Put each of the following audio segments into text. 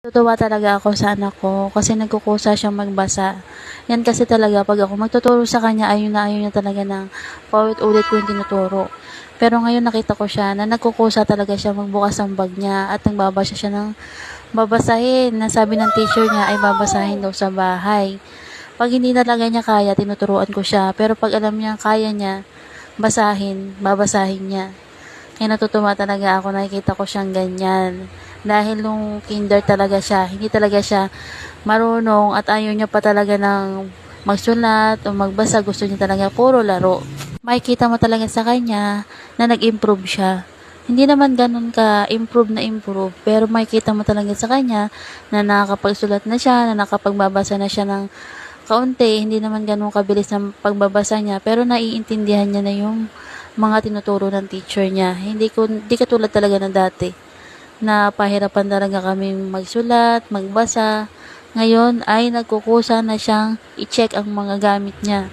Tutuwa talaga ako sa anak ko kasi nagkukusa siyang magbasa. Yan kasi talaga pag ako magtuturo sa kanya, ayun na ayun niya talaga ng paulit-ulit ko yung tinuturo. Pero ngayon nakita ko siya na nagkukusa talaga siya magbukas ng bag niya at nagbabasa siya ng babasahin na sabi ng teacher niya ay babasahin daw sa bahay. Pag hindi talaga niya kaya, tinuturuan ko siya. Pero pag alam niya kaya niya, babasahin niya. Kaya natutuwa talaga ako, nakikita ko siyang ganyan. Dahil nung kinder talaga siya, hindi talaga siya marunong at ayaw niya pa talaga ng magsulat o magbasa. Gusto niya talaga puro laro. Makikita mo talaga sa kanya na nag-improve siya. Hindi naman ganun ka-improve na improve, pero makikita mo talaga sa kanya na nakakapagsulat na siya, na nakapagbabasa na siya ng kaunti. Hindi naman ganun kabilis ang pagbabasa niya, pero naiintindihan niya na yung mga tinuturo ng teacher niya. Hindi katulad talaga na dati na pahirapan talaga kami magsulat, magbasa. Ngayon ay nagkukusa na siyang i-check ang mga gamit niya.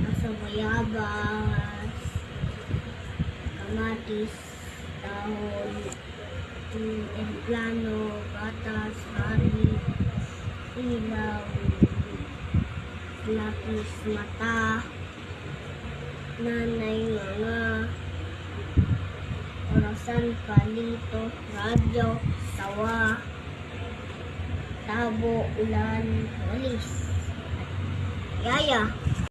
Aso bayabas, kamatis, dahon, eggplano, gatas, hari, ilaw, lapis mata, nanay mga, orasan, palito, radyo, tawa, tabo, ulan, walis, yaya.